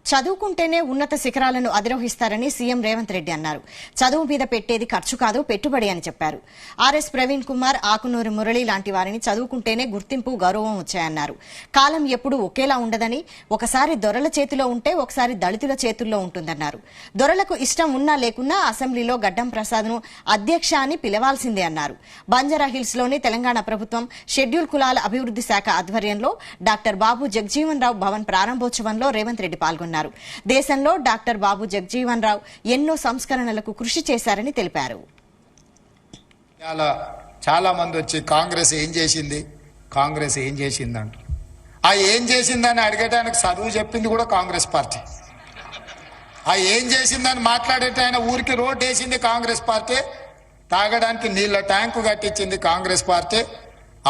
చదువుకుంటేనే ఉన్నత శిఖరాలను అధిరోహిస్తారని సీఎం రేవంత్ రెడ్డి అన్నారు. చదువు మీద పెట్టేది ఖర్చు కాదు, పెట్టుబడి అని చెప్పారు. ఆర్ఎస్ ప్రవీణ్ కుమార్, ఆకునూరి మురళి లాంటి వారిని చదువుకుంటేనే గుర్తింపు, గౌరవం వచ్చాయన్నారు. కాలం ఎప్పుడూ ఒకేలా ఉండదని, ఒకసారి దొరల చేతిలో ఉంటే ఒకసారి దళితుల చేతుల్లో ఉంటుందన్నారు. దొరలకు ఇష్టం ఉన్నా లేకున్నా అసెంబ్లీలో గడ్డం ప్రసాద్ను అధ్యక్ష అని పిలవాల్సిందే అన్నారు. బంజారా హిల్స్ లోని తెలంగాణ ప్రభుత్వం షెడ్యూల్ కులాల అభివృద్ది శాఖ ఆధ్వర్యంలో డాక్టర్ బాబు జగజీవన్ రావు భవన్ ప్రారంభోత్సవంలో రేవంత్ రెడ్డి పాల్గొన్నారు. దేశంలో డాక్టర్ బాబు జగజీవన్ రావు ఎన్నో సంస్కరణలకు కృషి చేశారని తెలిపారు. చాలా మంది వచ్చి కాంగ్రెస్ ఏం చేసిందంట. ఆ ఏం చేసిందని అడిగటానికి చదువు చెప్పింది కూడా కాంగ్రెస్ పార్టీ. ఆ ఏం చేసిందని మాట్లాడేట ఊరికి రోడ్ వేసింది కాంగ్రెస్ పార్టీ. తాగడానికి నీళ్ల ట్యాంకు కట్టించింది కాంగ్రెస్ పార్టీ.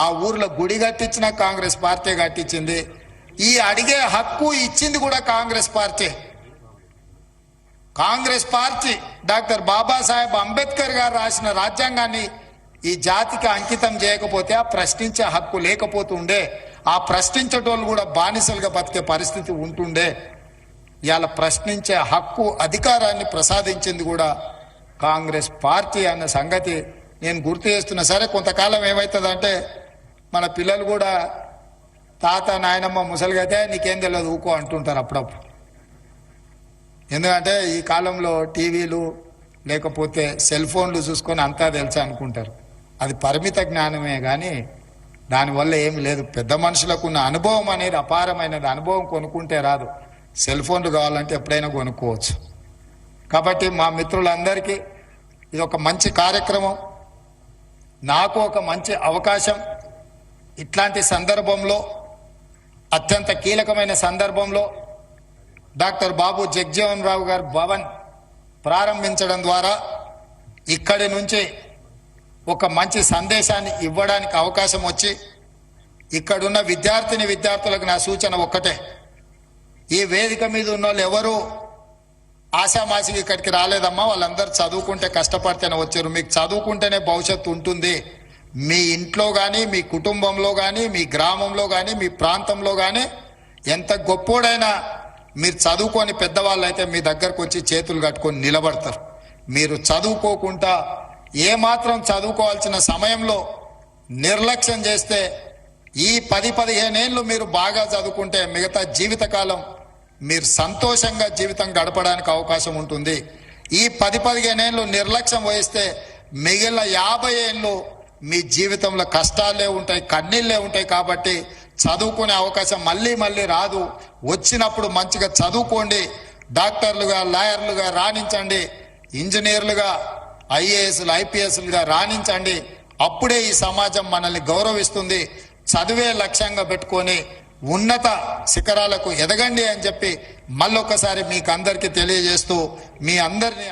ఆ ఊర్లో గుడి కట్టించిన కాంగ్రెస్ పార్టీ కట్టించింది. ఈ అడిగే హక్కు ఇచ్చింది కూడా Congress party. Congress party doctor Babasaheb Ambedkar గారు రాసిన రాజ్యాంగాన్ని ఈ జాతికి అంకితం చేయకపోతే ఆ ప్రశ్నించే హక్కు లేకపోతుండే. ఆ ప్రశ్నించేటోళ్ళు కూడా బానిసలుగా బతికే పరిస్థితి ఉంటుండే. ఇవాళ ప్రశ్నించే హక్కు, అధికారాన్ని ప్రసాదించింది కూడా కాంగ్రెస్ పార్టీ అన్న సంగతి నేను గుర్తు చేస్తున్నా. సరే, కొంతకాలం ఏమవుతుందంటే మన పిల్లలు కూడా తాత నాయనమ్మ ముసలిగైతే నీకేం తెలియదు ఊకో అంటుంటారు అప్పుడప్పుడు. ఎందుకంటే ఈ కాలంలో టీవీలు లేకపోతే సెల్ ఫోన్లు చూసుకొని అంతా తెలుసా అనుకుంటారు. అది పరిమిత జ్ఞానమే కానీ దానివల్ల ఏమి లేదు. పెద్ద మనుషులకు ఉన్న అనుభవం అనేది అపారమైనది. అనుభవం కొనుక్కుంటే రాదు. సెల్ ఫోన్లు కావాలంటే ఎప్పుడైనా కొనుక్కోవచ్చు. కాబట్టి మా మిత్రులందరికీ ఇది ఒక మంచి కార్యక్రమం, నాకు ఒక మంచి అవకాశం. ఇట్లాంటి సందర్భంలో, అత్యంత కీలకమైన సందర్భంలో డాక్టర్ బాబు జగజీవన్ రావు గారి భవన్ ప్రారంభించడం ద్వారా ఇక్కడి నుంచి ఒక మంచి సందేశాన్ని ఇవ్వడానికి అవకాశం వచ్చి, ఇక్కడున్న విద్యార్థులకు నా సూచన ఒక్కటే, ఈ వేదిక మీద ఉన్న వాళ్ళు ఎవరు ఆశామాసిగా ఇక్కడికి రాలేదమ్మా. వాళ్ళందరూ చదువుకుంటే కష్టపడితేనే వచ్చారు. మీకు చదువుకుంటేనే భవిష్యత్తు ఉంటుంది. మీ ఇంట్లో కానీ, మీ కుటుంబంలో కానీ, మీ గ్రామంలో కానీ, మీ ప్రాంతంలో కానీ ఎంత గొప్పోడైనా మీరు చదువుకొని పెద్దవాళ్ళు అయితే మీ దగ్గరకు వచ్చి చేతులు కట్టుకొని నిలబడతారు. మీరు చదువుకోకుండా ఏమాత్రం చదువుకోవాల్సిన సమయంలో నిర్లక్ష్యం చేస్తే ఈ 10-15 ఏళ్ళు మీరు బాగా చదువుకుంటే మిగతా జీవితకాలం మీరు సంతోషంగా జీవితం గడపడానికి అవకాశం ఉంటుంది. ఈ 10-15 ఏళ్ళు నిర్లక్ష్యం వహిస్తే మిగిలిన 50 ఏళ్ళు మీ జీవితంలో కష్టాలే ఉంటాయి, కన్నీళ్ళే ఉంటాయి. కాబట్టి చదువుకునే అవకాశం మళ్ళీ రాదు. వచ్చినప్పుడు మంచిగా చదువుకోండి. డాక్టర్లుగా, లాయర్లుగా రాణించండి. ఇంజనీర్లుగా, ఐఏఎస్లు, ఐపీఎస్లుగా రాణించండి. అప్పుడే ఈ సమాజం మనల్ని గౌరవిస్తుంది. చదువే లక్ష్యంగా పెట్టుకొని ఉన్నత శిఖరాలకు ఎదగండి అని చెప్పి మళ్ళొకసారి మీకు అందరికీ తెలియజేస్తూ మీ అందరినీ